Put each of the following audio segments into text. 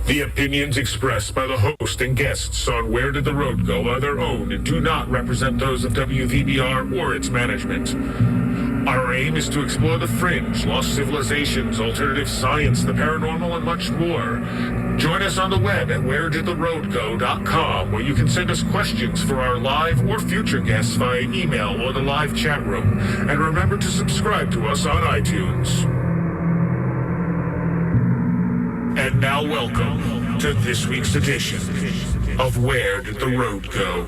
The opinions expressed by the host and guests on Where Did the Road Go are their own and do not represent those of WVBR or its management. Our aim is to explore the fringe, lost civilizations, alternative science, the paranormal, and much more. Join us on the web at wheredidtheroadgo.com, where you can send us questions for our live or future guests via email or the live chat room. And remember to subscribe to us on iTunes. And now welcome to this week's edition of Where Did the Road Go?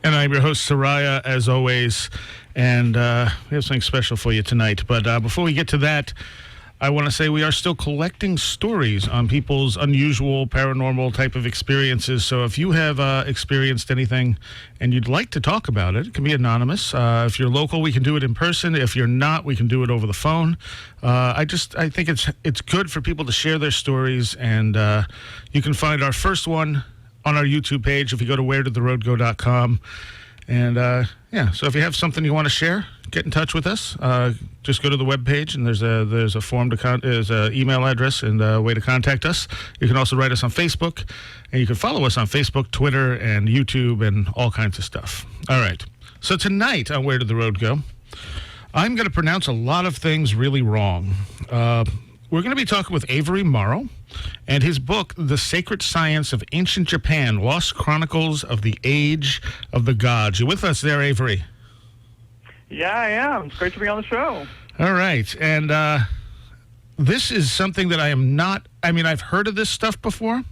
And I'm your host, Soraya, as always, and we have something special for you tonight. But before we get to that, I want to say we are still collecting stories on people's unusual paranormal type of experiences. So if you have experienced anything and you'd like to talk about it, it can be anonymous. If you're local, we can do it in person. If you're not, we can do it over the phone. I think it's good for people to share their stories, and you can find our first one on our YouTube page if you go to wheredidtheroadgo.com. And so if you have something you want to share, get in touch with us. Just go to the webpage, and there's a form there's an email address and a way to contact us. You can also write us on Facebook, and you can follow us on Facebook, Twitter, and YouTube, and all kinds of stuff. All right. So tonight on Where Did the Road Go, I'm going to pronounce a lot of things really wrong. We're going to be talking with Avery Morrow and his book, The Sacred Science of Ancient Japan, Lost Chronicles of the Age of the Gods. You with us there, Avery? Yeah, I am. It's great to be on the show. All right. And this is something that I've heard of this stuff before.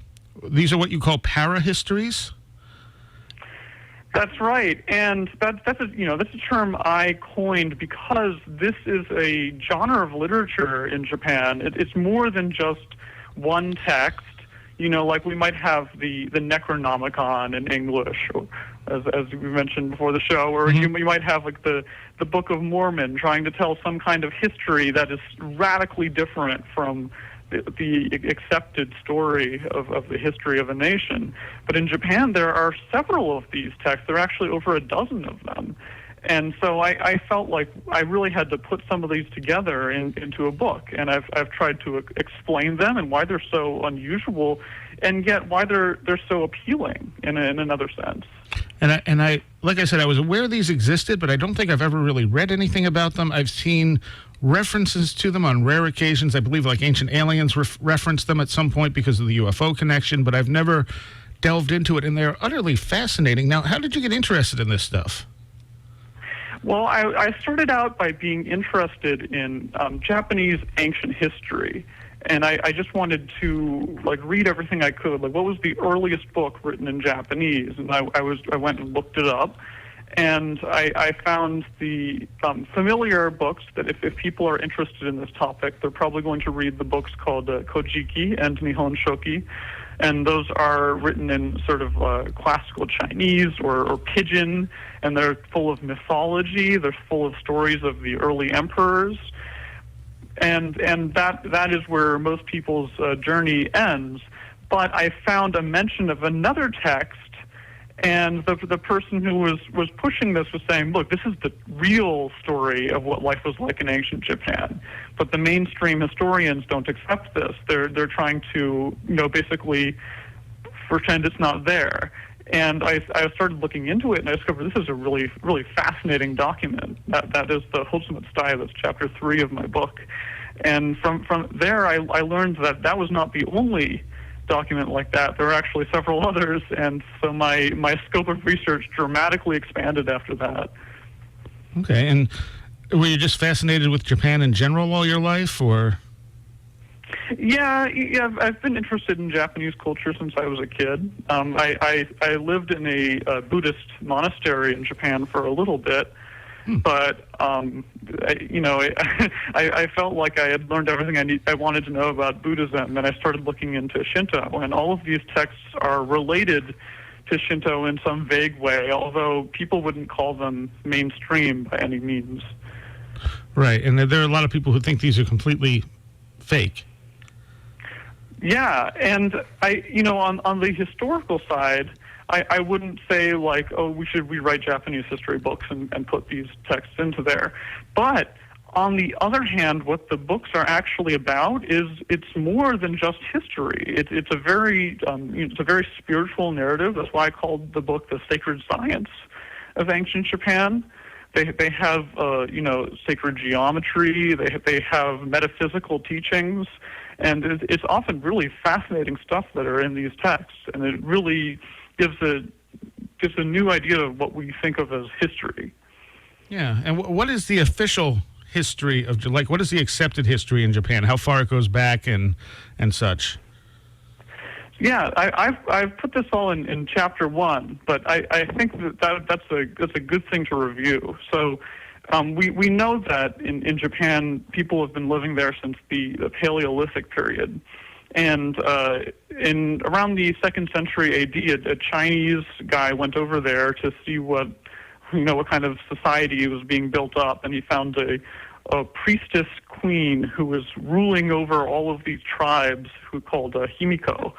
These are what you call parahistories? That's right, and that's a term I coined because this is a genre of literature in Japan. It's more than just one text. Like we might have the Necronomicon in English, or, as we mentioned before the show, or you might have like the Book of Mormon trying to tell some kind of history that is radically different from the accepted story of the history of a nation. But in Japan, there are several of these texts. There are actually over a dozen of them. And so I felt like I really had to put some of these together into a book. And I've tried to explain them and why they're so unusual, and yet why they're so appealing in another sense. And I like I said, I was aware these existed, but I don't think I've ever really read anything about them. I've seen references to them on rare occasions. I believe like Ancient Aliens referenced them at some point because of the UFO connection, but I've never delved into it, and they're utterly fascinating. Now, how did you get interested in this stuff? Well, I started out by being interested in Japanese ancient history, and I just wanted to read everything I could. Like, what was the earliest book written in Japanese? And I went and looked it up. And I found the familiar books that if people are interested in this topic, they're probably going to read the books called Kojiki and Nihon Shoki. And those are written in sort of classical Chinese or pidgin, and they're full of mythology. They're full of stories of the early emperors. And that is where most people's journey ends. But I found a mention of another text, and the person who was pushing this was saying, look, this is the real story of what life was like in ancient Japan. But the mainstream historians don't accept this. They're trying to, basically pretend it's not there. And I started looking into it, and I discovered this is a really, really fascinating document. That is the Ultimate Style. That's chapter 3 of my book. And from there, I learned that was not the only document like that. There are actually several others, and so my scope of research dramatically expanded after that. Okay, and were you just fascinated with Japan in general all your life, or? Yeah, I've been interested in Japanese culture since I was a kid. I lived in a Buddhist monastery in Japan for a little bit, but I felt like I had learned everything I wanted to know about Buddhism, and I started looking into Shinto, and all of these texts are related to Shinto in some vague way, although people wouldn't call them mainstream by any means. Right, and there are a lot of people who think these are completely fake. Yeah, and on the historical side, I wouldn't say we should rewrite Japanese history books and put these texts into there. But On the other hand, what the books are actually about is it's more than just history. It's a very spiritual narrative. That's why I called the book The Sacred Science of Ancient Japan. They have sacred geometry. They have metaphysical teachings, and it's often really fascinating stuff that are in these texts, and it really gives a new idea of what we think of as history. Yeah, and what is the official history of, like, what is the accepted history in Japan? How far it goes back and such? Yeah, I've put this all in chapter 1, but I think that's a good thing to review. So we know that in Japan, people have been living there since the Paleolithic period. And in around the 2nd century AD, a Chinese guy went over there to see what kind of society was being built up, and he found a priestess queen who was ruling over all of these tribes who called Himiko.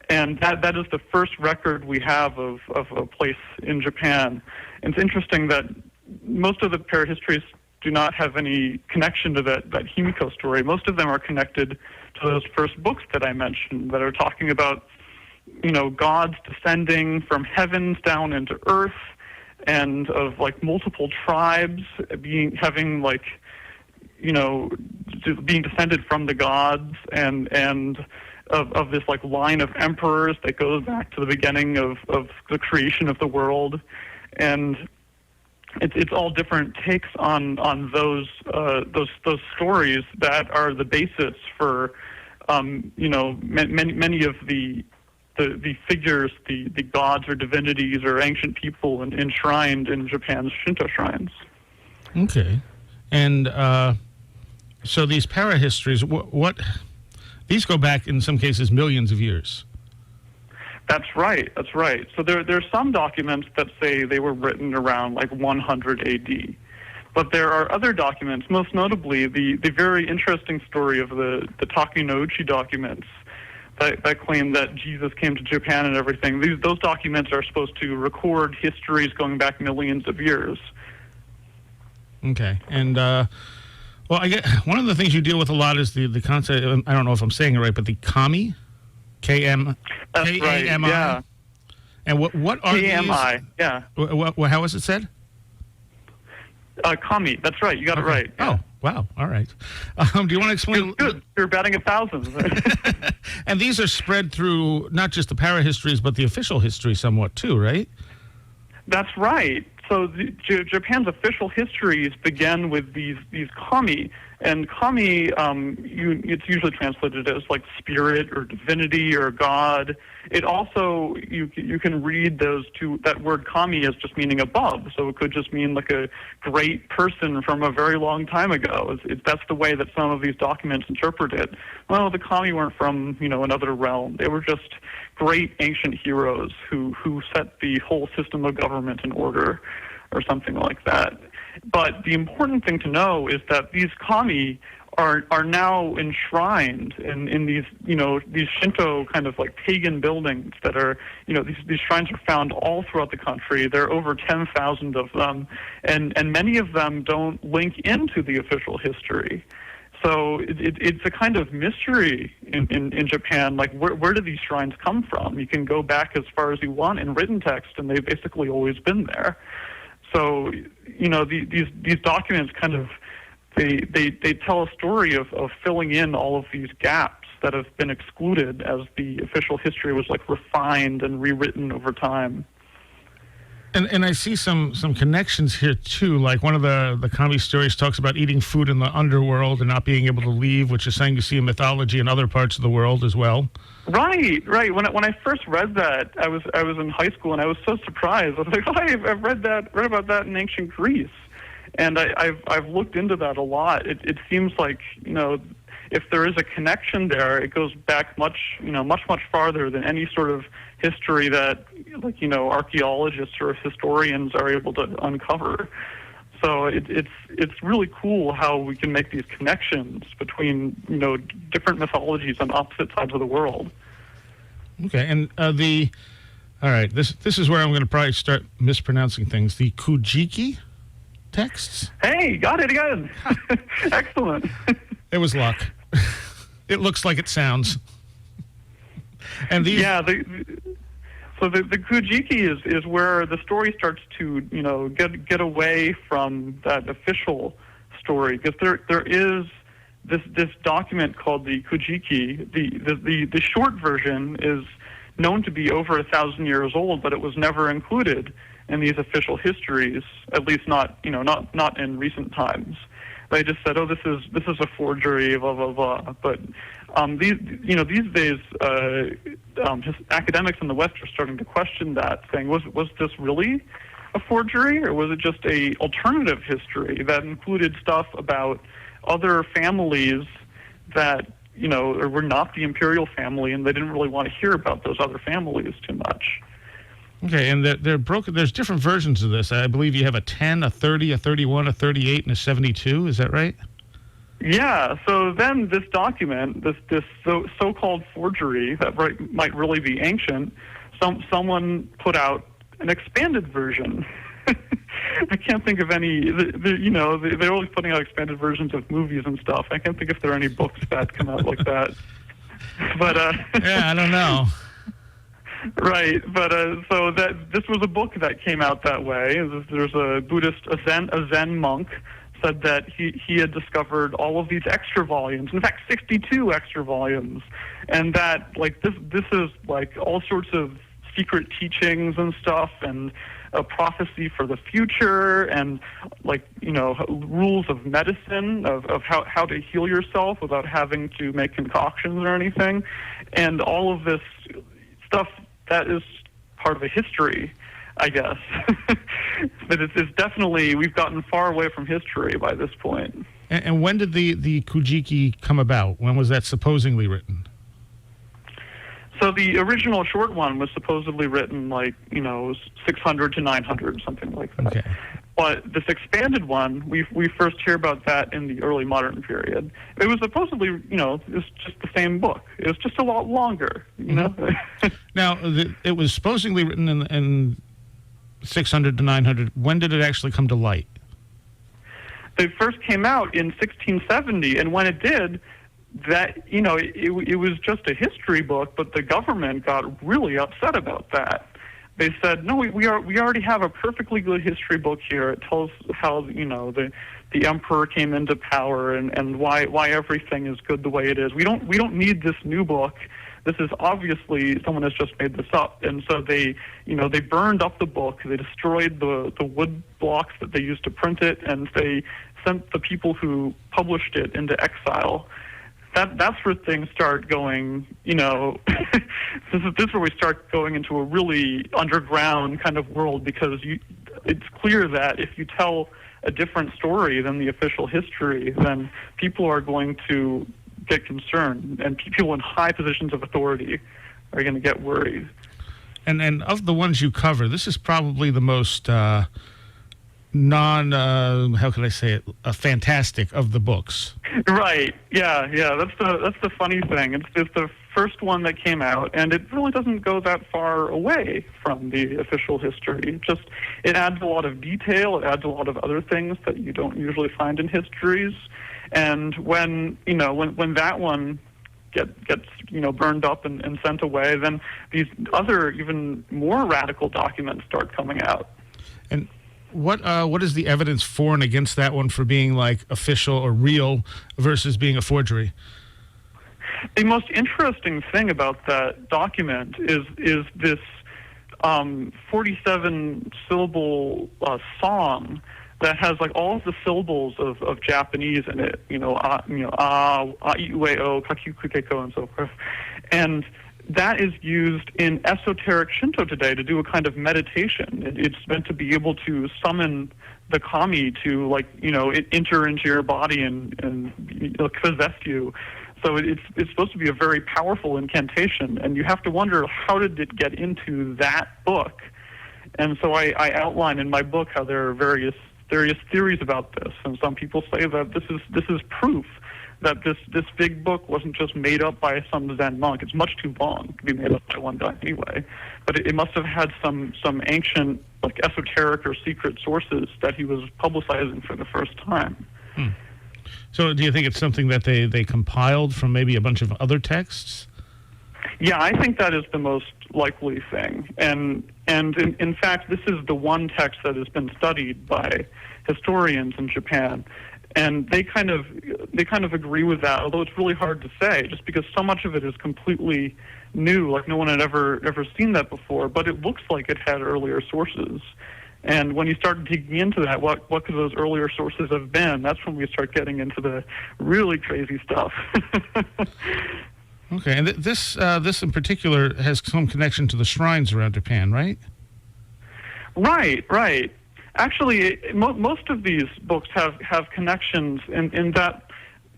And that is the first record we have of a place in Japan. And it's interesting that most of the parahistories do not have any connection to that Himiko story. Most of them are connected to those first books that I mentioned that are talking about, gods descending from heavens down into earth, and of multiple tribes being descended from the gods, and of this line of emperors that goes back to the beginning of the creation of the world. And it's all different takes on those stories that are the basis for many of the figures, the gods or divinities or ancient people enshrined in Japan's Shinto shrines. Okay. And so these parahistories, what these go back in some cases millions of years. That's right. So there's some documents that say they were written around 100 AD. But there are other documents, most notably the very interesting story of the Takeuchi documents that claim that Jesus came to Japan and everything. Those documents are supposed to record histories going back millions of years. Okay. And, I get one of the things you deal with a lot is the concept, I don't know if I'm saying it right, but the kami? K-A-M-I? Right, yeah. And what are K-A-M-I, these? yeah. How is it said? Kami, that's right. You got it right. Yeah. Oh, wow. All right. Do you want to explain? Good. You're batting 1,000. And these are spread through not just the parahistories, but the official history somewhat too, right? That's right. So Japan's official histories begin with these kami, and kami, it's usually translated as spirit or divinity or god. It also you can read that word kami as just meaning above, so it could just mean a great person from a very long time ago. That's the way that some of these documents interpret it. Well, the kami weren't from another realm. They were just great ancient heroes who set the whole system of government in order, or something like that. But the important thing to know is that these kami are now enshrined in these these Shinto kind of pagan buildings that are these shrines are found all throughout the country. There are over 10,000 of them, and many of them don't link into the official history. So it's a kind of mystery in Japan. Where do these shrines come from? You can go back as far as you want in written text, and they've basically always been there. So these documents kind of they tell a story of filling in all of these gaps that have been excluded as the official history was refined and rewritten over time. And I see some connections here too. Like one of the kami stories talks about eating food in the underworld and not being able to leave, which is saying you see in mythology in other parts of the world as well. Right. When I first read that, I was in high school and I was so surprised. I was like, I've read about that in ancient Greece, and I've looked into that a lot. It seems like if there is a connection there, it goes back much farther than any sort of history that archaeologists or historians are able to uncover. So it's really cool how we can make these connections between different mythologies on opposite sides of the world. Okay, and all right, this is where I'm going to probably start mispronouncing things. The Kojiki. texts? Hey, got it again. Excellent. It was luck. It looks like it sounds. And these... Yeah, so the Kojiki is where the story starts to, get away from that official story, because there is this document called the Kojiki. The short version is known to be over 1,000 years old, but it was never included in these official histories, at least not in recent times. They just said, "Oh, this is a forgery," blah blah blah. But these days, academics in the West are starting to question that, saying, "Was this really a forgery, or was it just a alternative history that included stuff about other families that were not the imperial family, and they didn't really want to hear about those other families too much?" Okay, and they're broken. There's different versions of this. I believe you have a 10, a 30, a 31, a 38, and a 72. Is that right? Yeah. So then this document, this so-called forgery that might really be ancient, someone put out an expanded version. I can't think of any. They're always putting out expanded versions of movies and stuff. I can't think if there are any books that come out like that. But yeah, I don't know. Right, but so this was a book that came out that way. There's a Buddhist, a Zen monk, said that he had discovered all of these extra volumes. In fact, 62 extra volumes, and that this is like all sorts of secret teachings and stuff, and a prophecy for the future, and rules of medicine, of how to heal yourself without having to make concoctions or anything, and all of this stuff that is part of a history, I guess. But it's definitely, we've gotten far away from history by this point. And when did the Kojiki come about? When was that supposedly written? So the original short one was supposedly written 600 to 900, something like that. Okay. But this expanded one, we first hear about that in the early modern period. It was supposedly, it was just the same book. It was just a lot longer, know? Now, it was supposedly written in 600 to 900. When did it actually come to light? It first came out in 1670, and when it did, it was just a history book, but the government got really upset about that. They said, "No, we already have a perfectly good history book here. It tells how the emperor came into power and why everything is good the way it is. We don't need this new book. This is obviously someone has just made this up." And so they burned up the book. They destroyed the wood blocks that they used to print it, and they sent the people who published it into exile. That's where things start going, this is where we start going into a really underground kind of world, because it's clear that if you tell a different story than the official history, then people are going to get concerned, and people in high positions of authority are going to get worried. And of the ones you cover, this is probably the most how can I say it, fantastic of the books. Right. Yeah. That's the funny thing. It's the first one that came out, and it really doesn't go that far away from the official history. It adds a lot of detail. It adds a lot of other things that you don't usually find in histories. And when that one gets burned up and sent away, then these other even more radical documents start coming out. And what is the evidence for and against that one for being official or real versus being a forgery? The most interesting thing about that document is this 47-syllable song that has all of the syllables of Japanese in it. A-I-U-E-O, Kakyukukeko, and so forth. And that is used in esoteric Shinto today to do a kind of meditation. It's meant to be able to summon the kami to, enter into your body and possess you. So it's supposed to be a very powerful incantation, and you have to wonder, how did it get into that book? And so I outline in my book how there are various theories about this, and some people say that this is proof that this big book wasn't just made up by some Zen monk. It's much too long to be made up by one guy anyway. But it must have had some ancient, like, esoteric or secret sources that he was publicizing for the first time. So do you think it's something that they compiled from maybe a bunch of other texts? Yeah, I think that is the most likely thing. And in fact, this is the one text that has been studied by historians in Japan. And they kind of agree with that, although it's really hard to say, just because so much of it is completely new, like no one had ever seen that before. But it looks like it had earlier sources. And when you start digging into that, what could those earlier sources have been? That's when we start getting into the really crazy stuff. Okay, and this in particular has some connection to the shrines around Japan, right? Right. Actually, most of these books have connections in that,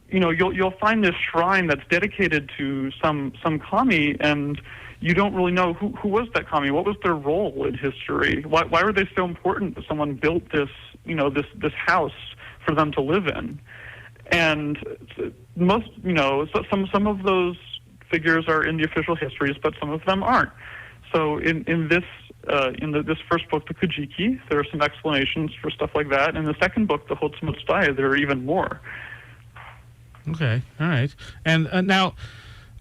you know, you'll find this shrine that's dedicated to some kami, and you don't really know who was that kami, what was their role in history, why were they so important that someone built this, you know, this house for them to live in, and most, you know, some of those figures are in the official histories, but some of them aren't. So in this first book, the Kojiki, there are some explanations for stuff like that. In the second book, the Hotsumatsudai, there are even more. Okay, all right. And now,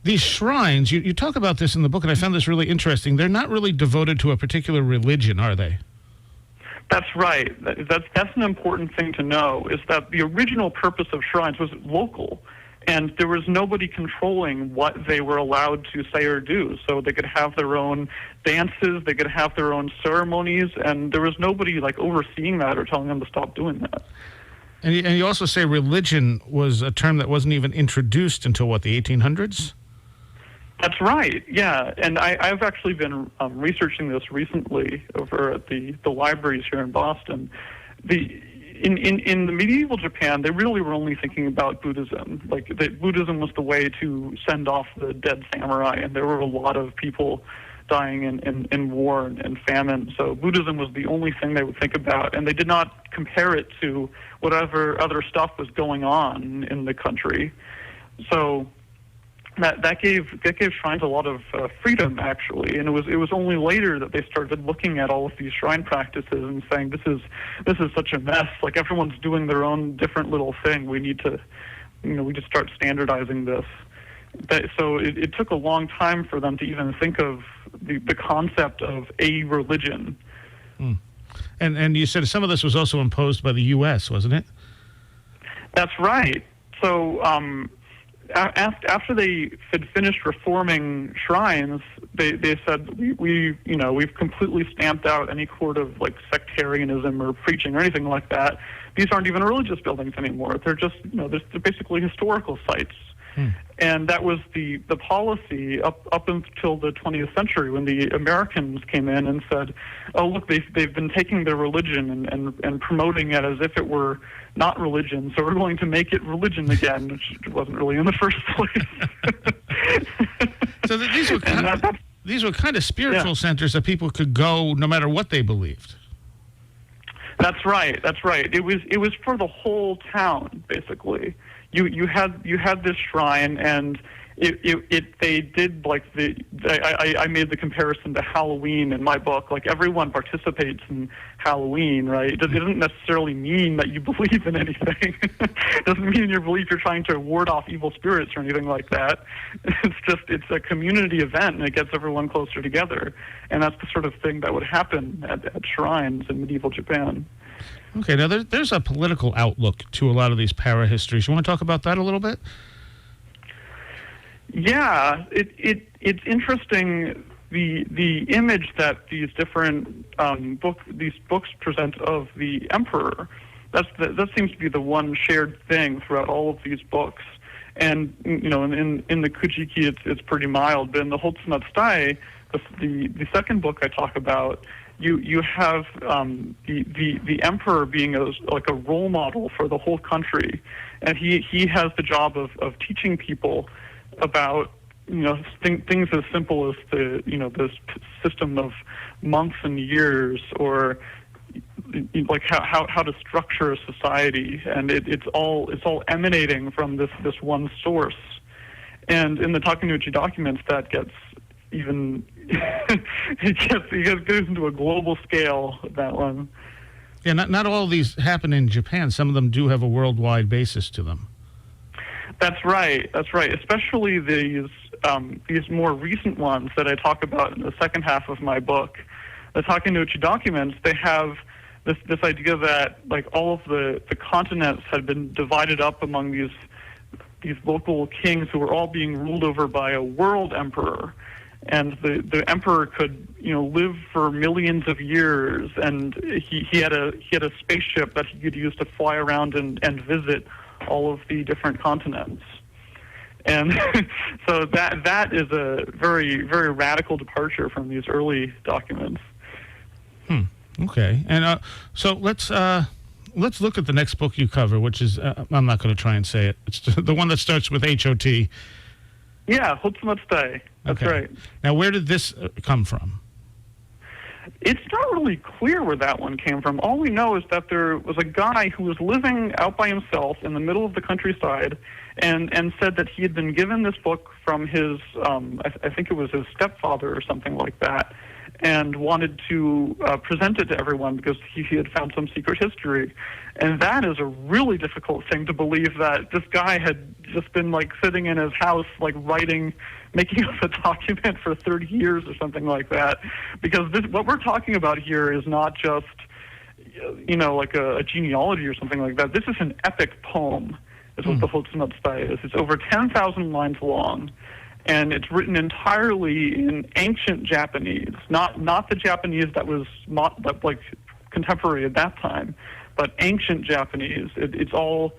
these shrines, you talk about this in the book, and I found this really interesting. They're not really devoted to a particular religion, are they? That's right. That's an important thing to know, is that the original purpose of shrines was local. And there was nobody controlling what they were allowed to say or do. So they could have their own dances, they could have their own ceremonies, and there was nobody like overseeing that or telling them to stop doing that. And you also say religion was a term that wasn't even introduced until, what, the 1800s? That's right, yeah. And I've actually been researching this recently over at the libraries here in Boston. In the medieval Japan, they really were only thinking about Buddhism. Like, Buddhism was the way to send off the dead samurai, and there were a lot of people dying in war and famine. So Buddhism was the only thing they would think about, and they did not compare it to whatever other stuff was going on in the country. So that gave shrines a lot of freedom, actually, and it was only later that they started looking at all of these shrine practices and saying, this is such a mess. Like, everyone's doing their own different little thing. We need to, you know, we just start standardizing this. So it took a long time for them to even think of the concept of a religion. And you said some of this was also imposed by the U.S., wasn't it? That's right. So after they had finished reforming shrines, they said, we've completely stamped out any sort of like sectarianism or preaching or anything like that. These aren't even religious buildings anymore. They're just, they're basically historical sites. And that was the policy up until the 20th century, when the Americans came in and said, oh, look, they've been taking their religion and promoting it as if it were not religion, so we're going to make it religion again, which it wasn't really in the first place. So these were kind of spiritual centers that people could go no matter what they believed. That's right. It was for the whole town, basically. You had this shrine, and they did like I made the comparison to Halloween in my book. Like, everyone participates in Halloween, right? It doesn't necessarily mean that you believe in anything. It doesn't mean in your belief you're trying to ward off evil spirits or anything like that. It's a community event, and it gets everyone closer together. And that's the sort of thing that would happen at shrines in medieval Japan. Okay, now there's a political outlook to a lot of these para-histories. You want to talk about that a little bit? Yeah, it's interesting, the image that these different books present of the emperor. That seems to be the one shared thing throughout all of these books. And in the Kojiki it's pretty mild, but in the Hotsumatsudai, the second book I talk about, you have the emperor being like a role model for the whole country, and he has the job of teaching people about things as simple as this system of months and years, or like how to structure a society, and it's all emanating from this one source. And in the Takeuchi documents, that gets even it goes into a global scale. That one. Yeah, not all of these happen in Japan. Some of them do have a worldwide basis to them. That's right. Especially these more recent ones that I talk about in the second half of my book. The Takeuchi documents, they have this idea that like all of the continents had been divided up among these local kings who were all being ruled over by a world emperor, and the emperor could live for millions of years, and he had a spaceship that he could use to fly around and visit all of the different continents. And so that is a very, very radical departure from these early documents. Okay, and so let's look at the next book you cover, which is I'm not going to try and say it. It's the one that starts with HOT. Yeah, Hotsumatsutai. That's okay. Right. Now, where did this come from? It's not really clear where that one came from. All we know is that there was a guy who was living out by himself in the middle of the countryside, and said that he had been given this book from his, I think it was his stepfather or something like that, and wanted to present it to everyone because he had found some secret history. And that is a really difficult thing to believe, that this guy had just been like sitting in his house, like making up a document for 30 years or something like that. Because what we're talking about here is not just, like a genealogy or something like that. This is an epic poem, is what the Hotsumatsutai is. It's over 10,000 lines long. And it's written entirely in ancient Japanese, not the Japanese that was like contemporary at that time, but ancient Japanese. It's all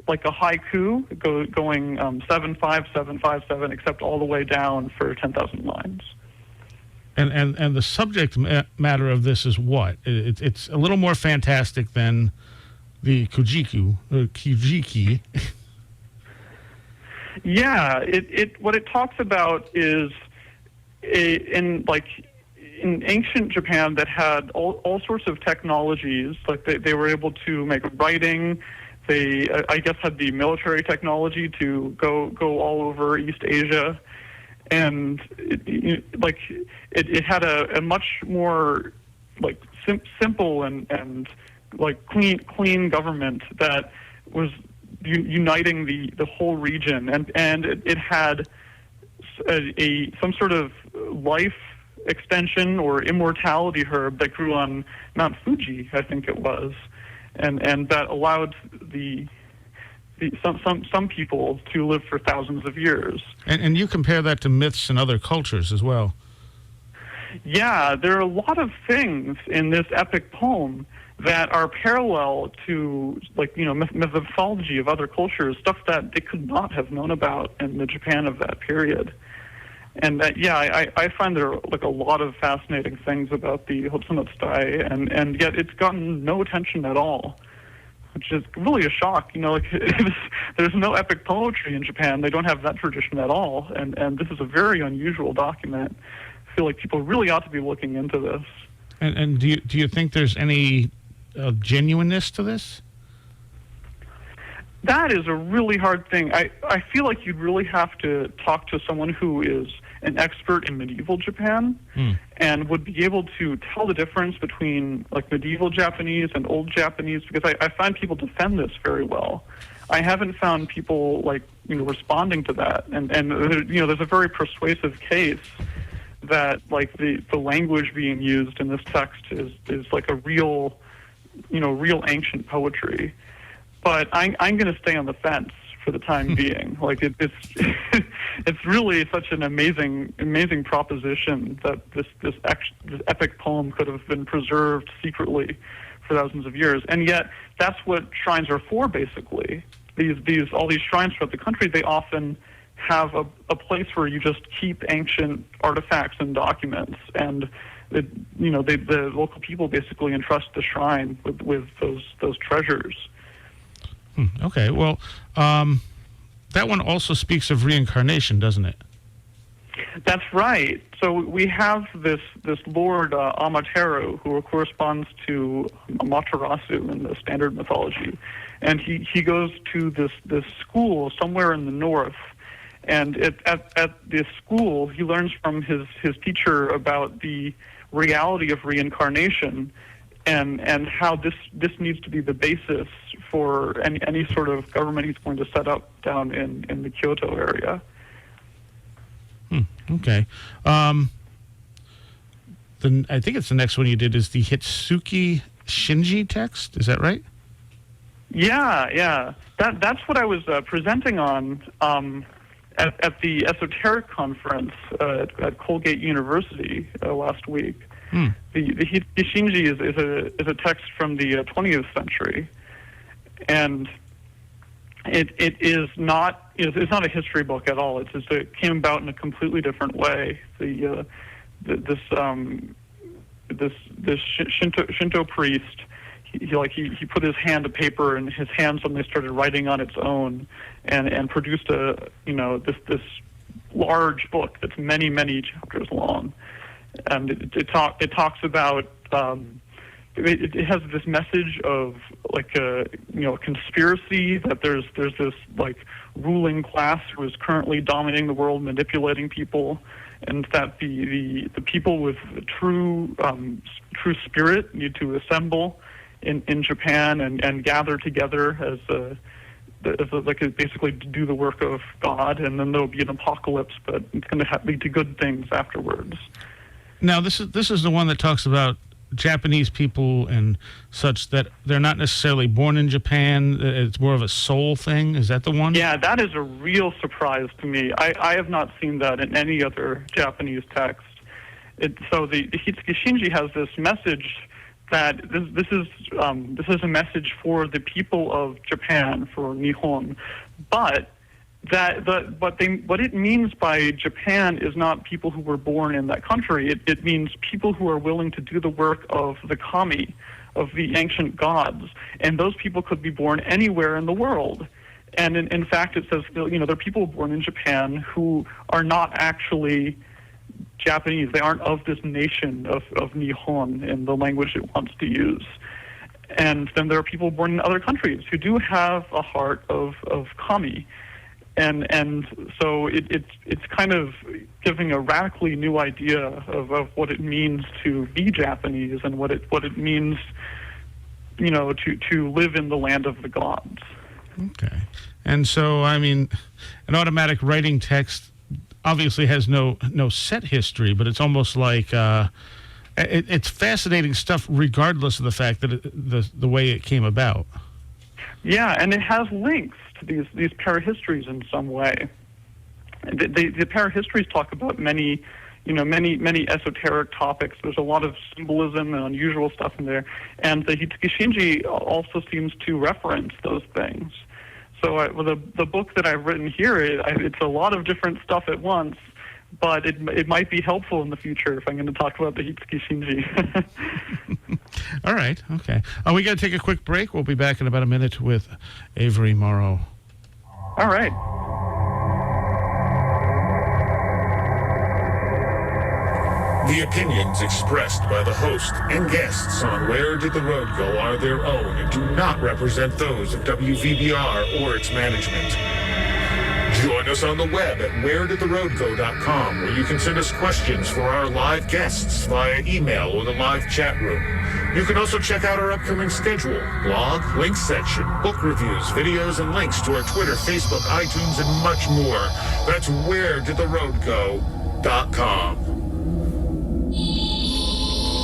like a haiku going 75757, except all the way down for 10,000 lines. And the subject matter of this is what? It's a little more fantastic than the Kojiki. Yeah, what it talks about is in ancient Japan that had all sorts of technologies. Like they were able to make writing. They I guess had the military technology to go all over East Asia, and it had a much more like simple and like clean government that was uniting the whole region, and it had some sort of life extension or immortality herb that grew on Mount Fuji, I think it was, and that allowed some people to live for thousands of years. And you compare that to myths in other cultures as well. Yeah, there are a lot of things in this epic poem that are parallel to, mythology of other cultures, stuff that they could not have known about in the Japan of that period. And I find there are a lot of fascinating things about the Hotsumatsutai, and yet it's gotten no attention at all, which is really a shock. There's no epic poetry in Japan. They don't have that tradition at all, and this is a very unusual document. I feel like people really ought to be looking into this. And do you think there's any genuineness to this? That is a really hard thing. I feel like you'd really have to talk to someone who is an expert in medieval Japan and would be able to tell the difference between medieval Japanese and old Japanese, because I find people defend this very well. I haven't found people responding to that, and there's a very persuasive case that the language being used in this text is like a real ancient poetry. But I'm going to stay on the fence for the time being. It's really such an amazing proposition that this epic poem could have been preserved secretly for thousands of years, and yet that's what shrines are for. Basically, all these shrines throughout the country, they often have a place where you just keep ancient artifacts and documents, and the local people basically entrust the shrine with those treasures. Okay, well, that one also speaks of reincarnation, doesn't it? That's right. So we have this Lord Amaterasu, who corresponds to Amaterasu in the standard mythology, and he goes to this school somewhere in the north, and at this school he learns from his teacher about the reality of reincarnation, and how this needs to be the basis for any sort of government he's going to set up down in the Kyoto area. Okay. Then I think it's the next one you did is the Hitsuki Shinji text. Is that right? Yeah. That's what I was presenting on at the Esoteric conference at Colgate University last week. The Hitsuki Shinji is a text from the 20th century, and it's not a history book at all. It came about in a completely different way. This Shinto priest, he put his hand to paper, and his hand suddenly started writing on its own, and produced this large book that's many chapters long, and it talks about. It has this message of a conspiracy, that there's this ruling class who is currently dominating the world, manipulating people, and that the people with true spirit need to assemble in Japan and gather together as basically to do the work of God, and then there'll be an apocalypse, but it's going to lead to good things afterwards. Now this is the one that talks about Japanese people and such, that they're not necessarily born in Japan. It's more of a soul thing. Is that the one? Yeah, that is a real surprise to me. I have not seen that in any other Japanese text. So the Hitsuki Shinji has this message that this is a message for the people of Japan, for Nihon, but what it means by Japan is not people who were born in that country. It means people who are willing to do the work of the kami, of the ancient gods, and those people could be born anywhere in the world. And in fact, it says there are people born in Japan who are not actually Japanese. They aren't of this nation of Nihon in the language it wants to use. And then there are people born in other countries who do have a heart of kami. And so it's kind of giving a radically new idea of what it means to be Japanese, and what it means, to live in the land of the gods. Okay. And so, I mean, an automatic writing text obviously has no set history, but it's almost like it's fascinating stuff, regardless of the fact that the way it came about. Yeah, and it has links to these parahistories in some way. The parahistories talk about many esoteric topics. There's a lot of symbolism and unusual stuff in there, and the Hitsuki Shinji also seems to reference those things. So the book that I've written here, it's a lot of different stuff at once, but it might be helpful in the future if I'm going to talk about the Hitsuki Shinji. All right, okay. We got to take a quick break. We'll be back in about a minute with Avery Morrow. All right. The opinions expressed by the host and guests on Where Did the Road Go are their own and do not represent those of WVBR or its management. Join us on the web at wheredidtheroadgo.com, where you can send us questions for our live guests via email or the live chat room. You can also check out our upcoming schedule, blog, links section, book reviews, videos, and links to our Twitter, Facebook, iTunes, and much more. That's wheredidtheroadgo.com.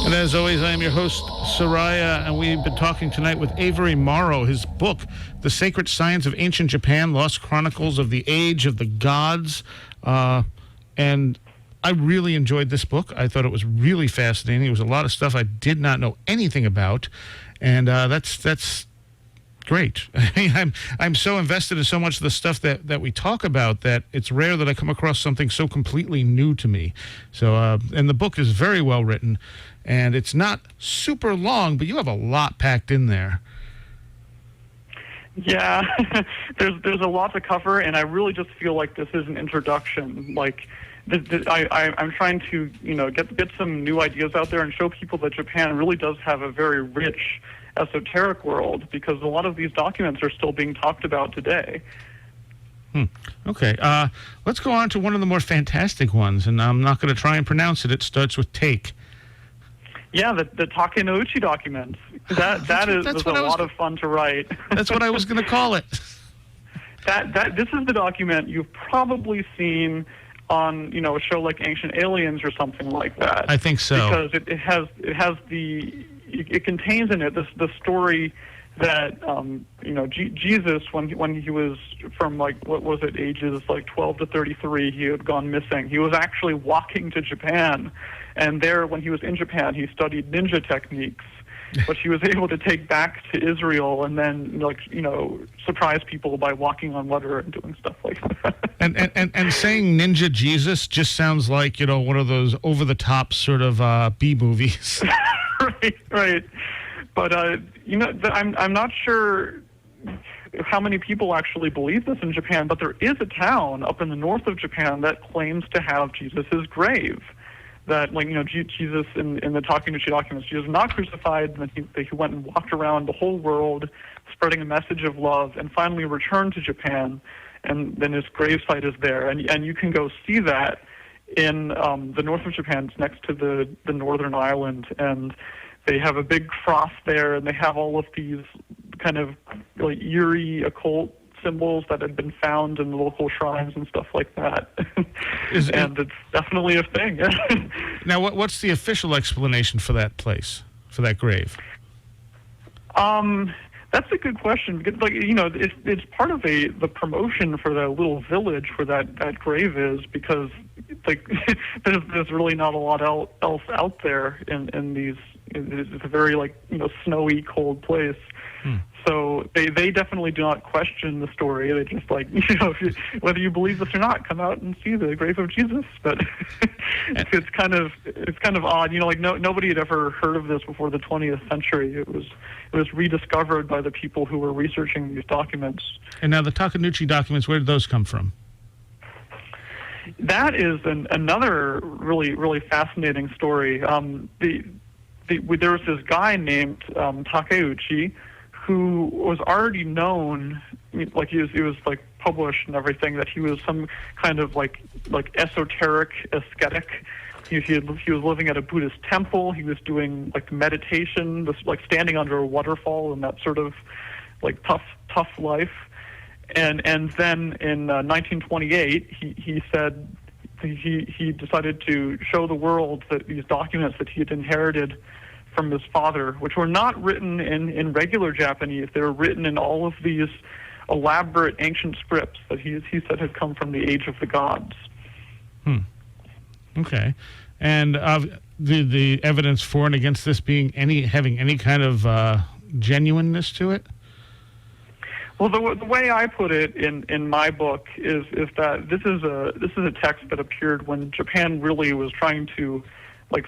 And as always, I am your host, Soraya, and we've been talking tonight with Avery Morrow. His book, The Sacred Science of Ancient Japan, Lost Chronicles of the Age of the Gods. And I really enjoyed this book. I thought it was really fascinating. It was a lot of stuff I did not know anything about, and that's great. I'm so invested in so much of the stuff that we talk about that it's rare that I come across something so completely new to me. So, and the book is very well written, and it's not super long, but you have a lot packed in there. Yeah, there's a lot to cover, and I really just feel like this is an introduction. Like, I'm trying to, get some new ideas out there and show people that Japan really does have a very rich esoteric world, because a lot of these documents are still being talked about today. Okay. Let's go on to one of the more fantastic ones, and I'm not going to try and pronounce it. It starts with take. Yeah, the Takeuchi documents. That was a lot of fun to write. That's what I was going to call it. This is the document you've probably seen on, a show like Ancient Aliens or something like that. I think so. Because it contains in it the story that Jesus, when he was from ages 12 to 33, he had gone missing. He was actually walking to Japan, and there, when he was in Japan, he studied ninja techniques, which he was able to take back to Israel and then surprise people by walking on water and doing stuff like that. And saying Ninja Jesus just sounds like one of those over the top sort of B movies. Right. But I'm not sure how many people actually believe this in Japan, but there is a town up in the north of Japan that claims to have Jesus' grave. That, Jesus in the Takeuchi documents, Jesus was not crucified, and that he went and walked around the whole world spreading a message of love, and finally returned to Japan, and then his gravesite is there. And you can go see that in the north of Japan. It's next to the northern island, and they have a big cross there, and they have all of these kind of eerie occult symbols that had been found in the local shrines and stuff like that. And it's definitely a thing. Now, what's the official explanation for that place, for that grave? That's a good question. Because, it's part of the promotion for the little village where that grave is, because there's really not a lot else out there in these. It's a very snowy, cold place. So they definitely do not question the story. They just whether you believe this or not, come out and see the grave of Jesus. But it's kind of odd. Nobody had ever heard of this before the 20th century. It was rediscovered by the people who were researching these documents. And now the Takeuchi documents, where did those come from? That is another really, really fascinating story. There was this guy named Takeuchi, who was already known, he was published and everything, that he was some kind of esoteric ascetic. He was living at a Buddhist temple. He was doing meditation, standing under a waterfall, and that sort of tough life. And then in 1928, he said he decided to show the world that these documents that he had inherited from his father, which were not written in regular Japanese. They were written in all of these elaborate ancient scripts that he said had come from the age of the gods. Okay. And the evidence for and against this having any kind of genuineness to it? Well, the way I put it in my book is that this is a text that appeared when Japan really was trying to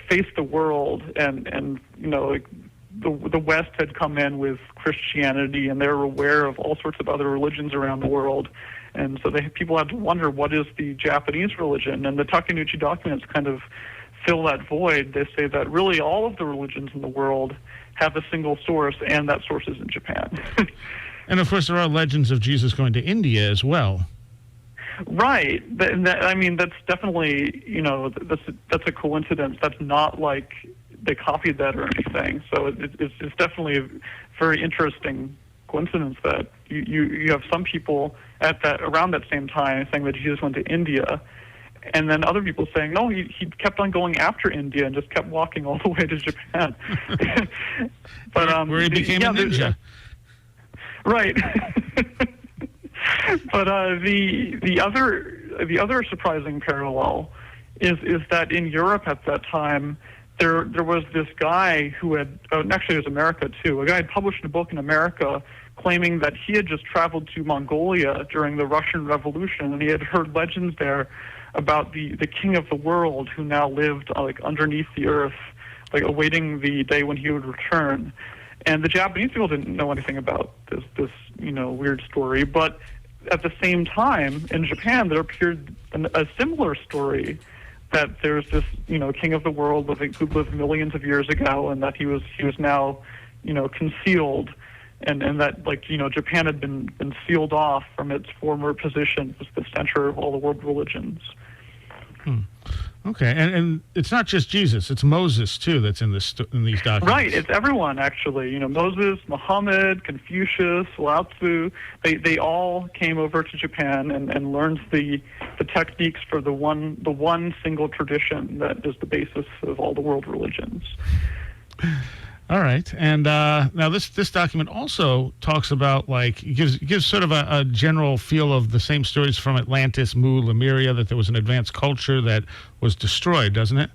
face the world, and the West had come in with Christianity, and they were aware of all sorts of other religions around the world, and so people had to wonder, what is the Japanese religion? And the Takeuchi documents kind of fill that void. They say that really all of the religions in the world have a single source, and that source is in Japan. And of course, there are legends of Jesus going to India as well. Right. That's definitely, that's a coincidence. That's not they copied that or anything. So it's definitely a very interesting coincidence that you have some people around that same time saying that Jesus went to India, and then other people saying, no, he kept on going after India and just kept walking all the way to Japan. But where he became a ninja. Right. But the other surprising parallel is that in Europe at that time there was this guy who had actually it was America too. A guy had published a book in America claiming that he had just traveled to Mongolia during the Russian Revolution, and he had heard legends there about the king of the world who now lived underneath the earth, awaiting the day when he would return. And the Japanese people didn't know anything about this weird story, but at the same time, in Japan, there appeared a similar story that there's this, king of the world who lived millions of years ago, and that he was now, concealed, and that Japan had been sealed off from its former position as the center of all the world religions. Okay, and it's not just Jesus; it's Moses too that's in these documents. Right, it's everyone actually. Moses, Muhammad, Confucius, Lao Tzu. They all came over to Japan and learned the techniques for the one single tradition that is the basis of all the world religions. All right, and now this document also talks about gives sort of a general feel of the same stories from Atlantis, Mu, Lemuria, that there was an advanced culture that was destroyed, doesn't it?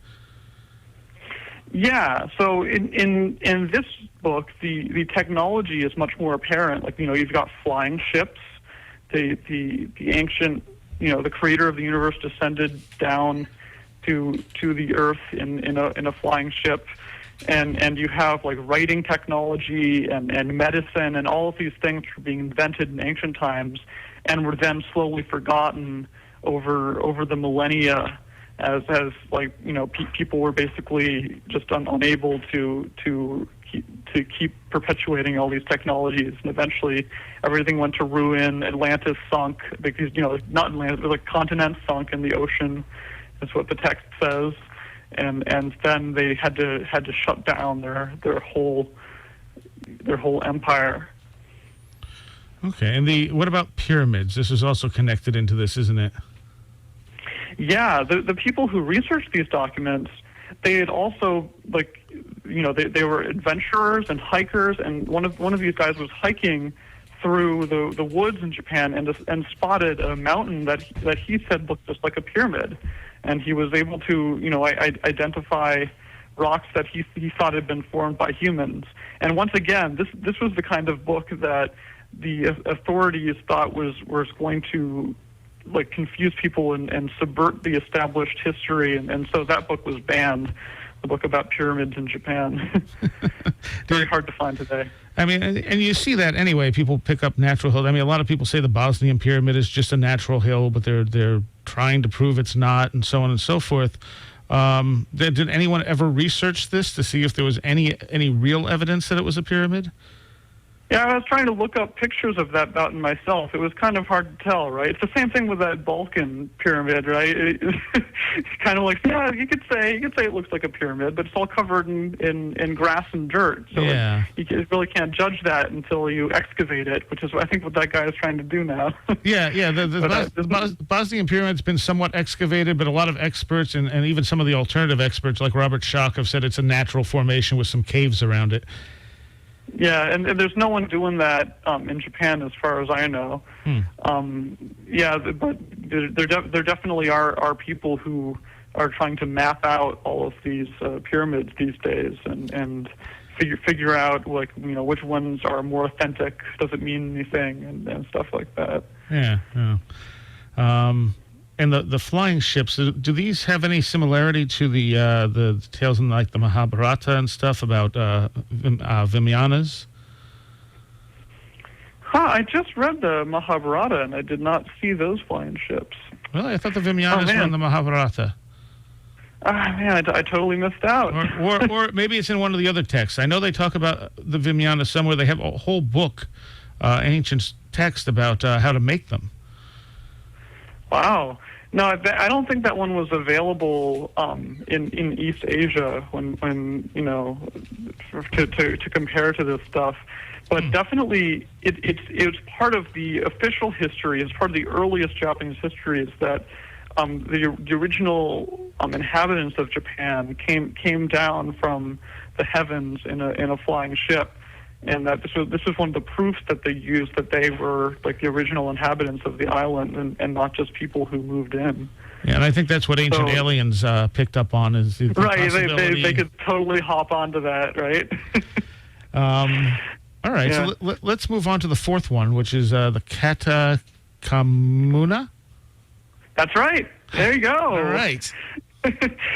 Yeah. So in this book, the technology is much more apparent. You've got flying ships. The ancient, the creator of the universe descended down to the earth in a flying ship. And you have writing technology and medicine, and all of these things were being invented in ancient times and were then slowly forgotten over the millennia as people were basically just unable to keep perpetuating all these technologies, and eventually everything went to ruin. Atlantis sunk because not Atlantis, but continents sunk in the ocean, is what the text says. And then they had to shut down their whole empire. Okay, and what about pyramids? This is also connected into this, isn't it? Yeah, the people who researched these documents, they had also they were adventurers and hikers, and one of these guys was hiking through the woods in Japan and spotted a mountain that he said looked just like a pyramid. And he was able to, identify rocks that he thought had been formed by humans. And once again, this was the kind of book that the authorities thought was going to confuse people and subvert the established history. And so that book was banned. The book about pyramids in Japan. Very hard to find today. I mean, and you see that anyway. People pick up natural hills. I mean, a lot of people say the Bosnian pyramid is just a natural hill, but they're trying to prove it's not, and so on and so forth. Did anyone ever research this to see if there was any real evidence that it was a pyramid? Yeah, I was trying to look up pictures of that mountain myself. It was kind of hard to tell, right? It's the same thing with that Balkan pyramid, right? It's kind of yeah, you could say it looks like a pyramid, but it's all covered in grass and dirt. So yeah. You really can't judge that until you excavate it, which is I think what that guy is trying to do now. Yeah. The Bosnian pyramid's been somewhat excavated, but a lot of experts and even some of the alternative experts like Robert Schoch have said it's a natural formation with some caves around it. Yeah, and there's no one doing that in Japan, as far as I know. But there definitely are people who are trying to map out all of these pyramids these days and figure out which ones are more authentic. Does it mean anything and stuff like that? Yeah. And the flying ships, do these have any similarity to the tales in the Mahabharata and stuff about Vimanas? I just read the Mahabharata and I did not see those flying ships. Really? I thought the Vimanas were in the Mahabharata. Man, I totally missed out. Or maybe it's in one of the other texts. I know they talk about the Vimanas somewhere. They have a whole book, ancient text about how to make them. Wow. No, I don't think that one was available in East Asia when to compare to this stuff. But definitely, it's part of the official history. It's part of the earliest Japanese history. Is that the original inhabitants of Japan came down from the heavens in a flying ship. And that this was one of the proofs that they used that they were the original inhabitants of the island and not just people who moved in. Yeah, and I think that's what ancient aliens picked up on is the right. possibility. They could totally hop onto that, right? All right, yeah. So let's move on to the fourth one, which is the Katakamuna. That's right. There you go. All right.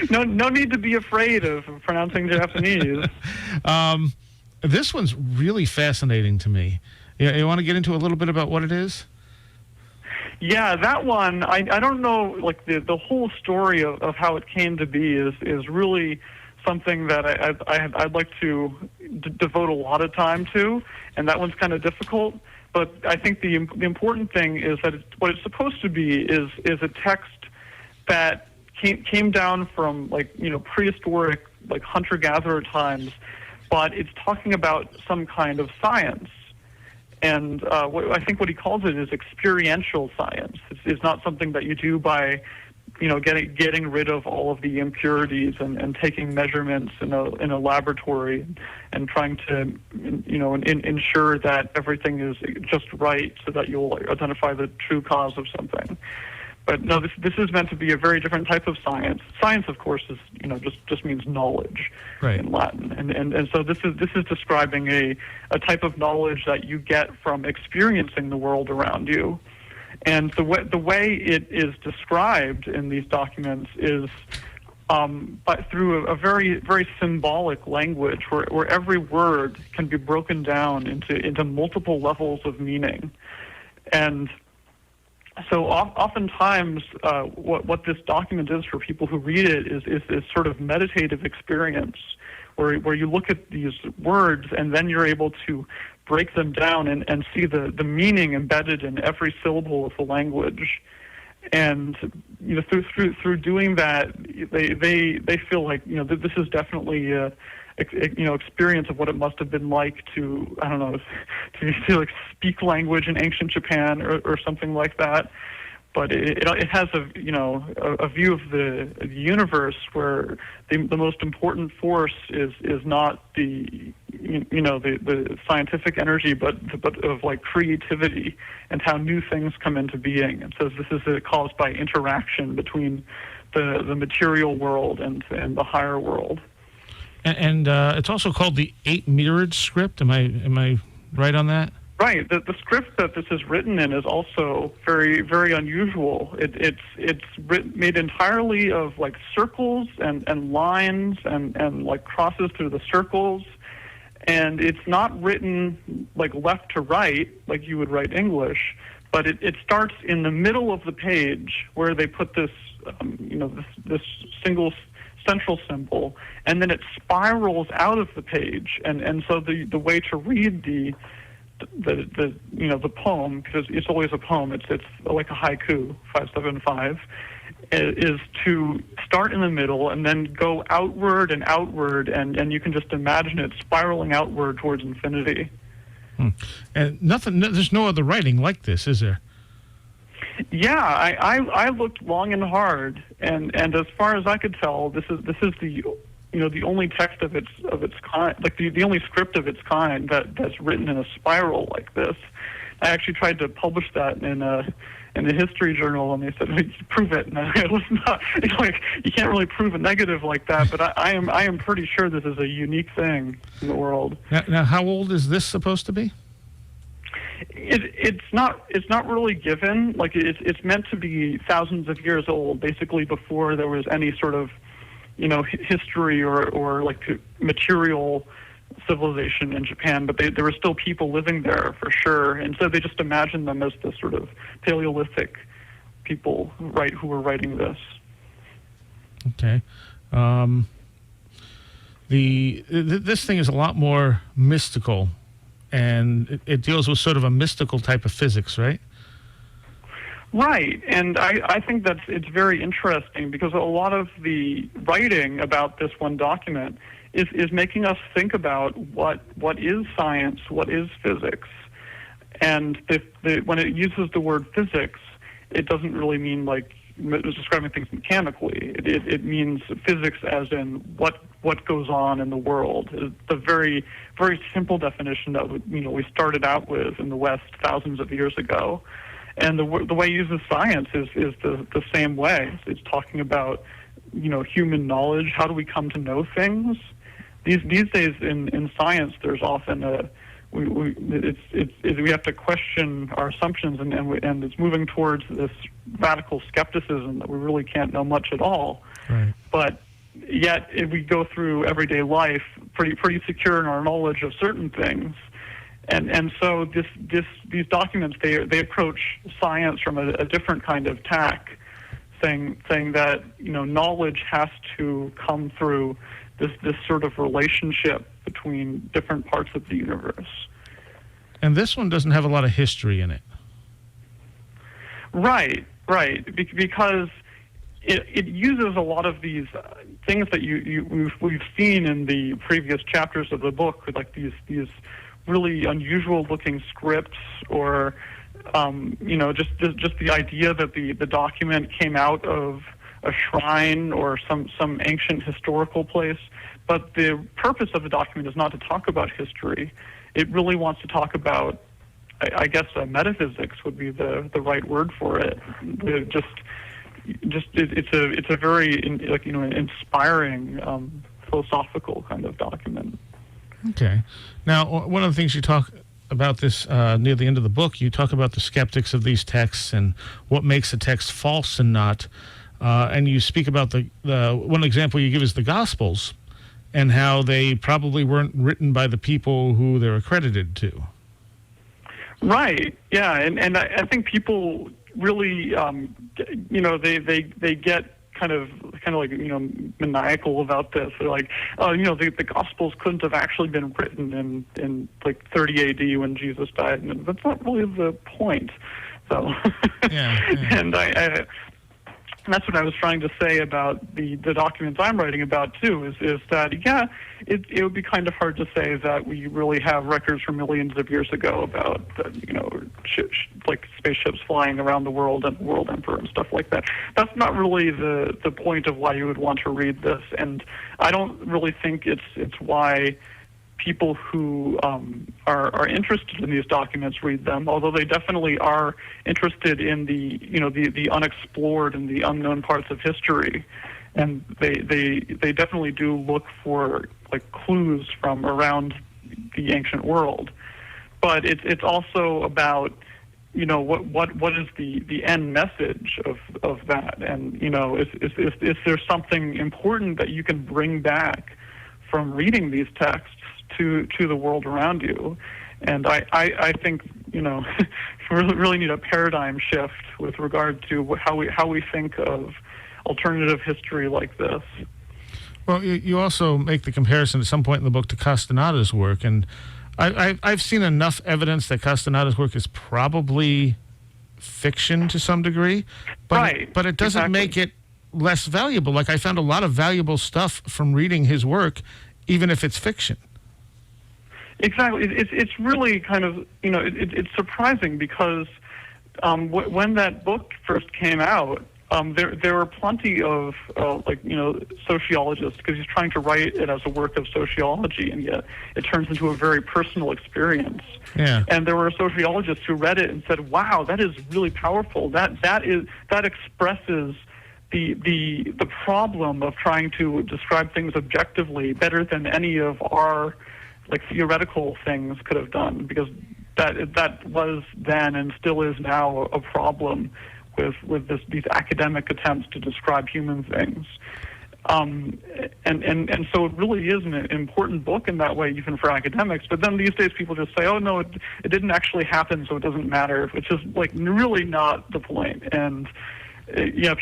No need to be afraid of pronouncing Japanese. This one's really fascinating to me. You want to get into a little bit about what it is? Yeah, that one, I don't know, like the whole story of how it came to be is really something that I'd like to devote a lot of time to, and that one's kind of difficult. But I think the important thing is that what it's supposed to be is a text that came down from prehistoric hunter-gatherer times, but it's talking about some kind of science. And I think what he calls it is experiential science. It's not something that you do by, getting rid of all of the impurities and taking measurements in a laboratory and trying to, ensure that everything is just right so that you'll identify the true cause of something. But no, this is meant to be a very different type of science. Science, of course, is just means knowledge in Latin, and so this is describing a type of knowledge that you get from experiencing the world around you, and the way it is described in these documents is but through a very very symbolic language where every word can be broken down into multiple levels of meaning, and so oftentimes, what this document is for people who read it is sort of meditative experience, where you look at these words and then you're able to break them down and see the meaning embedded in every syllable of the language, and through doing that, they feel like this is definitely experience of what it must have been like to to speak language in ancient Japan or something like that. But it has a view of the universe where the most important force is not the scientific energy, but of creativity and how new things come into being. And so this is caused by interaction between the material world and the higher world. And it's also called the 8 mirrored script. Am I right on that? Right. The script that this is written in is also very very unusual. It's made entirely of circles and lines and crosses through the circles, and it's not written left to right like you would write English, but it starts in the middle of the page where they put this this single central symbol, and then it spirals out of the page, and so the way to read the poem, because it's always a poem, it's like a haiku 575, is to start in the middle and then go outward and outward, and you can just imagine it spiraling outward towards infinity. And there's no other writing like this, is there? Yeah, I looked long and hard, and as far as I could tell, this is the only text of its kind, the only script of its kind that's written in a spiral like this. I actually tried to publish that in a history journal, and they said, prove it. And I was not, you can't really prove a negative like that, but I am pretty sure this is a unique thing in the world. Now, how old is this supposed to be? It's not really given. It's meant to be thousands of years old, basically before there was any sort of history or material civilization in Japan, but there were still people living there for sure, and so they just imagined them as the sort of Paleolithic people who were writing this. Okay. This thing is a lot more mystical, and it deals with sort of a mystical type of physics, right? Right, and I think it's very interesting because a lot of the writing about this one document is making us think about what is science, what is physics, and when it uses the word physics, it doesn't really mean describing things mechanically. It means physics as in what goes on in the world. The very very simple definition that we started out with in the West thousands of years ago. And the way it uses science is the same way. It's talking about human knowledge. How do we come to know things? These days in science, there's often we have to question our assumptions, and it's moving towards this radical skepticism that we really can't know much at all. Right. But yet, if we go through everyday life pretty secure in our knowledge of certain things, And so these documents, they approach science from a different kind of tack, saying that knowledge has to come through this sort of relationship between different parts of the universe. And this one doesn't have a lot of history in it. Right, because it uses a lot of these things that we've seen in the previous chapters of the book, like these really unusual looking scripts, or just the idea that the document came out of a shrine or some ancient historical place. But the purpose of the document is not to talk about history. It really wants to talk about, I guess, metaphysics would be the right word for it. It's a very inspiring philosophical kind of document. Okay. Now, one of the things you talk about this near the end of the book, you talk about the skeptics of these texts and what makes a text false and not. And you speak about the one example you give is the Gospels and how they probably weren't written by the people who they're accredited to. Right. Yeah. And I think people really, they get kind of like, maniacal about this. They're like, the Gospels couldn't have actually been written in like 30 AD when Jesus died. And that's not really the point. So, yeah. And that's what I was trying to say about the documents I'm writing about too. Is that it would be kind of hard to say that we really have records from millions of years ago about like spaceships flying around the world and world emperor and stuff like that. That's not really the point of why you would want to read this, and I don't really think it's why people who are interested in these documents read them, although they definitely are interested in the unexplored and the unknown parts of history, and they definitely do look for like clues from around the ancient world. But it's also about what is the end message of that, and is there something important that you can bring back from reading these texts to the world around you. And I think we really need a paradigm shift with regard to how we think of alternative history like this. Well, you also make the comparison at some point in the book to Castanada's work, and I've seen enough evidence that Castanada's work is probably fiction to some degree, but it doesn't make it less valuable. Like, I found a lot of valuable stuff from reading his work, even if it's fiction. Exactly. It's really kind of, it's surprising because when that book first came out, there were plenty of, sociologists, because he's trying to write it as a work of sociology, and yet it turns into a very personal experience. Yeah. And there were sociologists who read it and said, wow, that is really powerful. That expresses the problem of trying to describe things objectively better than any of our theoretical things could have done, because that was then and still is now a problem with these academic attempts to describe human things. And so it really is an important book in that way, even for academics. But then these days people just say, oh, no, it didn't actually happen, so it doesn't matter, which is really not the point. And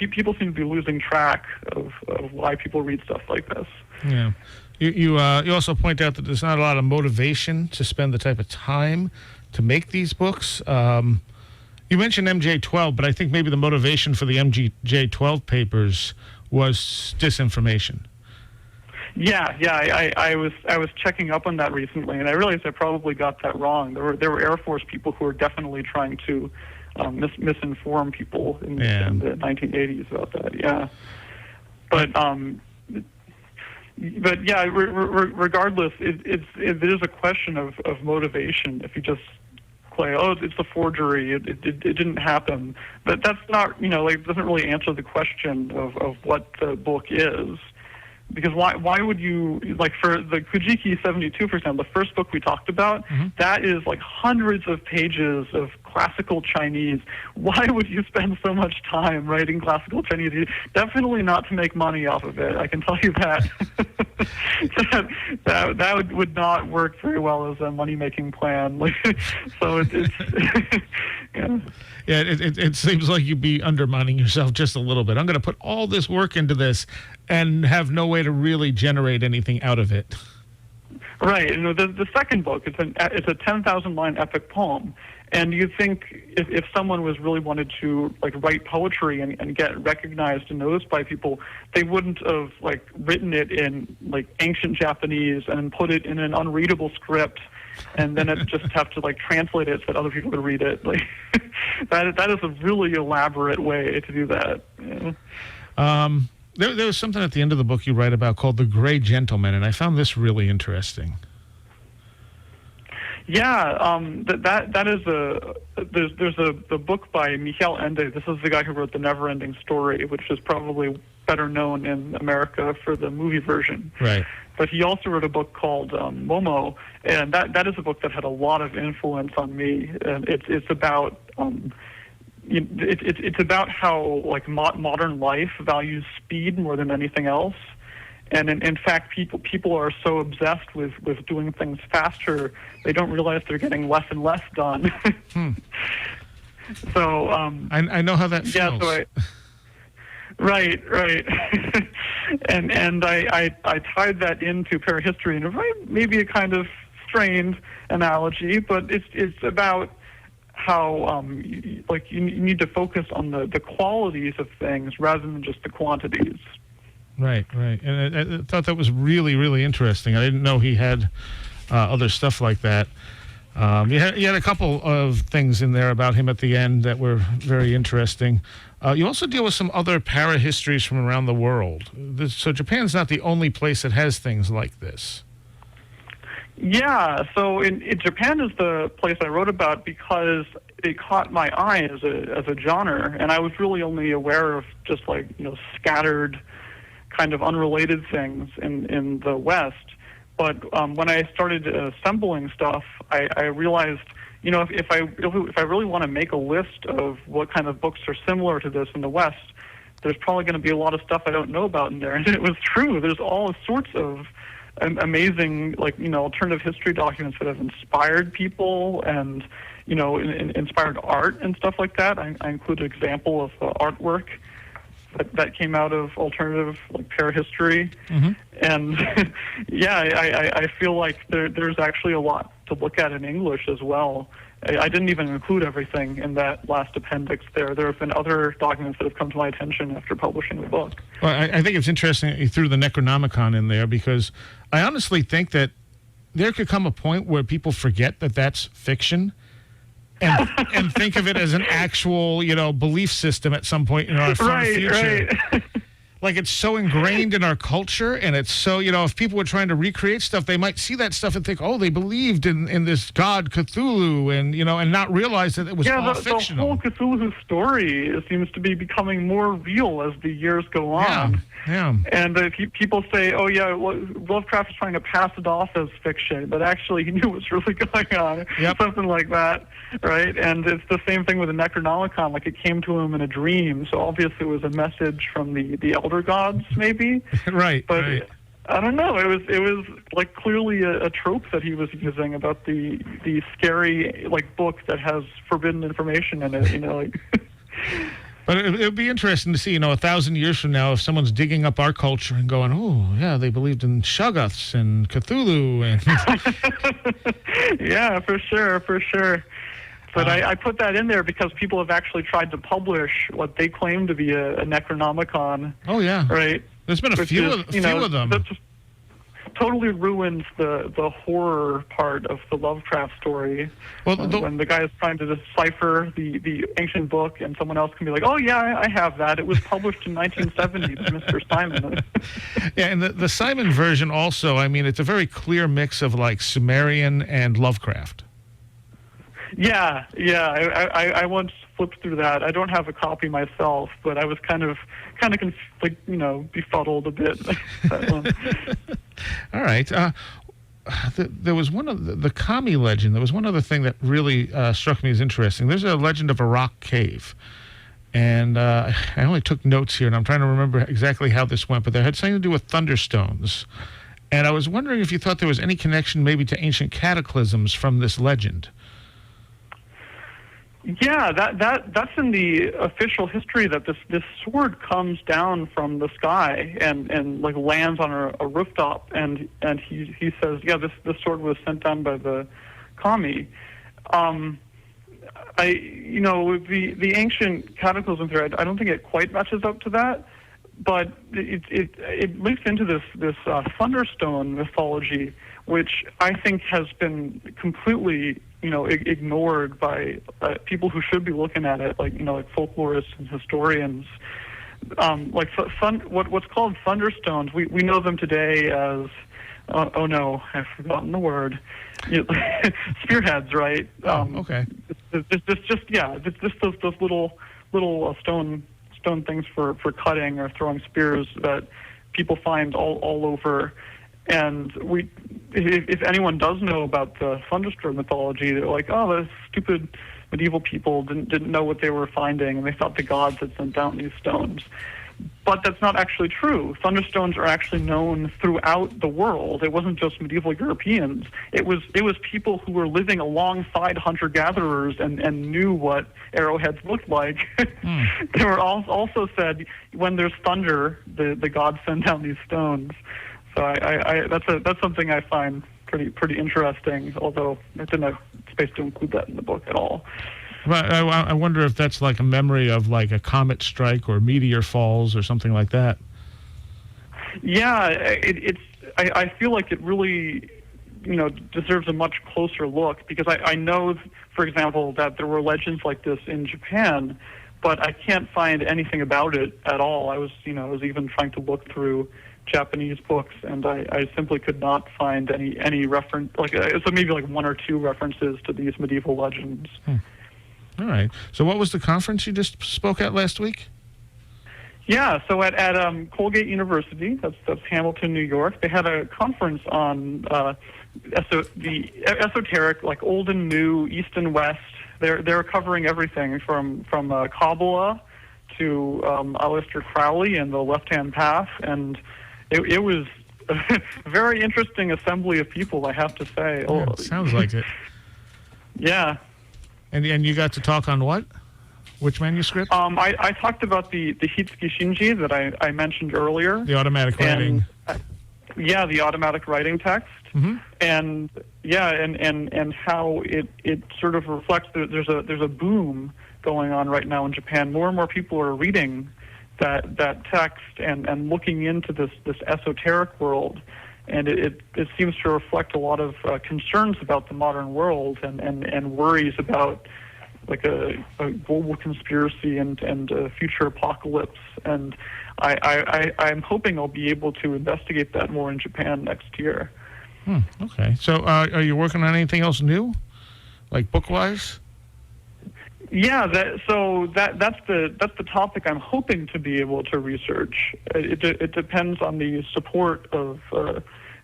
people seem to be losing track of why people read stuff like this. Yeah. You also point out that there's not a lot of motivation to spend the type of time to make these books. You mentioned MJ12, but I think maybe the motivation for the MJ12 papers was disinformation. Yeah. I was checking up on that recently, and I realized I probably got that wrong. There were Air Force people who were definitely trying to misinform people in the 1980s about that. Yeah, But yeah, regardless, it is a question of motivation. If you just say, oh, it's a forgery, it didn't happen, but that's not, it doesn't really answer the question of what the book is. Because why would you, for the Kojiki 72, for example, the first book we talked about, that is hundreds of pages of classical Chinese. Why would you spend so much time writing classical Chinese? Definitely not to make money off of it, I can tell you that. that would not work very well as a money-making plan. So it's yeah. Yeah, it seems like you'd be undermining yourself just a little bit. I'm going to put all this work into this and have no way to really generate anything out of it. Right. The second book, it's a 10,000-line epic poem. And you think if someone was really wanted to write poetry and get recognized and noticed by people, they wouldn't have written it in ancient Japanese and put it in an unreadable script, and then it just have to translate it so that other people could read it. That is a really elaborate way to do that. Yeah. There was something at the end of the book you write about called The Gray Gentleman, and I found this really interesting. Yeah, that is there's a book by Michael Ende. This is the guy who wrote The Never-Ending Story, which is probably better known in America for the movie version. Right. But he also wrote a book called Momo, and that is a book that had a lot of influence on me. And it's about it's about how modern life values speed more than anything else. And in fact, people are so obsessed with doing things faster, they don't realize they're getting less and less done. So I know how that feels. Yeah, so right. and I tied that into parahistory in maybe a kind of strained analogy, but it's about how you need to focus on the qualities of things rather than just the quantities. Right. And I thought that was really, really interesting. I didn't know he had other stuff like that. You had a couple of things in there about him at the end that were very interesting. You also deal with some other parahistories from around the world. So Japan's not the only place that has things like this. Yeah, so in Japan is the place I wrote about because it caught my eye as a genre, and I was really only aware of just scattered kind of unrelated things in the West. But when I started assembling stuff, I realized, if I really want to make a list of what kind of books are similar to this in the West, there's probably going to be a lot of stuff I don't know about in there. And it was true. There's all sorts of amazing, alternative history documents that have inspired people and, inspired art and stuff like that. I include an example of artwork that came out of alternative parahistory. Mm-hmm. And yeah, I feel like there's actually a lot to look at in English as well. I didn't even include everything in that last appendix there. There have been other documents that have come to my attention after publishing the book. Well, I think it's interesting that you threw the Necronomicon in there because I honestly think that there could come a point where people forget that that's fiction and think of it as an actual, belief system at some point in our far future. Right. Like it's so ingrained in our culture, and it's so, if people were trying to recreate stuff, they might see that stuff and think, oh, they believed in this god Cthulhu, and not realize that it was all fictional. The whole Cthulhu story seems to be becoming more real as the years go on. Yeah. And people say, oh, yeah, Lovecraft was trying to pass it off as fiction, but actually he knew what was really going on. Yep. Something like that, right? And it's the same thing with the Necronomicon, it came to him in a dream, so obviously it was a message from the elder gods, maybe. Right. But right. I don't know. It was clearly a trope that he was using about the scary book that has forbidden information in it. But it would be interesting to see, 1,000 years from now, if someone's digging up our culture and going, oh, yeah, they believed in Shoggoths and Cthulhu. And yeah, for sure. But I put that in there because people have actually tried to publish what they claim to be a Necronomicon. Oh, yeah. Right? There's been a few of them. That just totally ruins the horror part of the Lovecraft story. Well, when the guy is trying to decipher the ancient book and someone else can be like, oh, yeah, I have that. It was published in 1970 by Mr. Simon. Yeah, and the Simon version also, it's a very clear mix of Sumerian and Lovecraft. Yeah. I once flipped through that. I don't have a copy myself, but I was kind of befuddled a bit. All right. There was one of the Kami legend. There was one other thing that really struck me as interesting. There's a legend of a rock cave. And I only took notes here, and I'm trying to remember exactly how this went, but they had something to do with Thunderstones. And I was wondering if you thought there was any connection maybe to ancient cataclysms from this legend. Yeah, that's in the official history, that this sword comes down from the sky and like lands on a rooftop, and he says, yeah, this sword was sent down by the kami. The ancient cataclysm theory, I don't think it quite matches up to that, but it links into this Thunderstone mythology, which I think has been completely ignored by people who should be looking at it, like folklorists and historians. What's called Thunderstones, we know them today as oh no, I've forgotten the word. Spearheads, right? Okay. Just those little stone things for cutting or throwing spears that people find all over. And if anyone does know about the Thunderstone mythology, they're like, oh, those stupid medieval people didn't know what they were finding, and they thought the gods had sent down these stones. But that's not actually true. Thunderstones are actually known throughout the world. It wasn't just medieval Europeans. It was people who were living alongside hunter-gatherers and knew what arrowheads looked like. They were also said, when there's thunder, the gods send down these stones. So that's something I find pretty interesting, although I didn't have space to include that in the book at all. Well, I wonder if that's like a memory of like a comet strike or meteor falls or something like that. Yeah, I feel like it really deserves a much closer look, because I know, for example, that there were legends like this in Japan, but I can't find anything about it at all. I was even trying to look through Japanese books, and I simply could not find any reference, so maybe like one or two references to these medieval legends. All right. So what was the conference you just spoke at last week? Yeah, so at Colgate University, that's Hamilton, New York, they had a conference on the esoteric, like old and new, east and west. They're covering everything from Kabbalah to Aleister Crowley and the Left-Hand Path, and it was a very interesting assembly of people, I have to say. Yeah, sounds like it. Yeah. And you got to talk on what? Which manuscript? I talked about the Hitsuki Shinji that I mentioned earlier. The automatic writing. Yeah, the automatic writing text. Mm-hmm. And how it sort of reflects there's a boom going on right now in Japan. More and more people are reading that text and looking into this esoteric world. And it seems to reflect a lot of concerns about the modern world and worries about like a global conspiracy and a future apocalypse. And I'm hoping I'll be able to investigate that more in Japan next year. Okay. So are you working on anything else new, like book-wise? Yeah, that's the topic I'm hoping to be able to research. It depends on the support of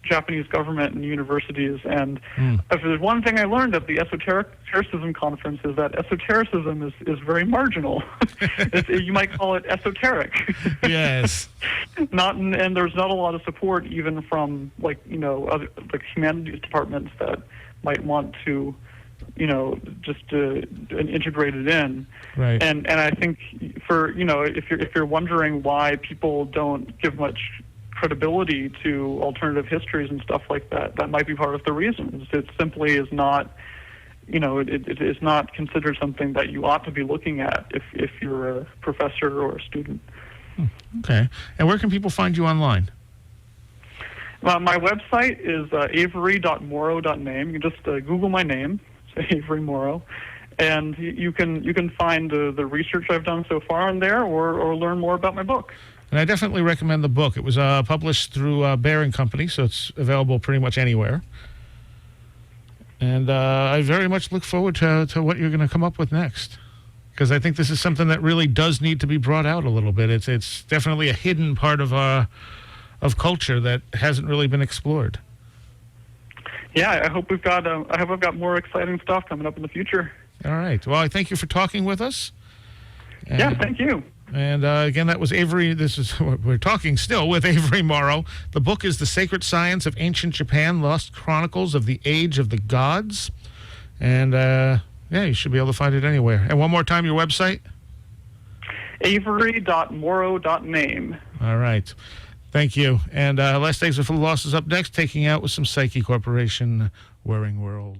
Japanese government and universities. And if there's one thing I learned at the Esotericism conference, is that esotericism is very marginal. You might call it esoteric. Yes. And there's not a lot of support even from other humanities departments that might want to just integrate it in. Right. And I think if you're wondering why people don't give much credibility to alternative histories and stuff like that, that might be part of the reason. It simply is not, it is not considered something that you ought to be looking at if you're a professor or a student. Okay. And where can people find you online? My website is avery.morrow.name. You can just Google my name, Avery Morrow, and you can find the research I've done so far on there, or learn more about my book. And I definitely recommend the book. It was published through Bear & Company, so it's available pretty much anywhere. And I very much look forward to what you're going to come up with next, because I think this is something that really does need to be brought out a little bit. It's definitely a hidden part of culture that hasn't really been explored. Yeah, I hope I've got more exciting stuff coming up in the future. All right. Well, I thank you for talking with us. Yeah, thank you. And again, that was Avery. This is we're talking still with Avery Morrow. The book is The Sacred Science of Ancient Japan: Lost Chronicles of the Age of the Gods. And yeah, you should be able to find it anywhere. And one more time, your website? Avery.morrow.name. All right. Thank you. And Last Days of Full Losses up next, taking out with some Psyche Corporation, Whirring World.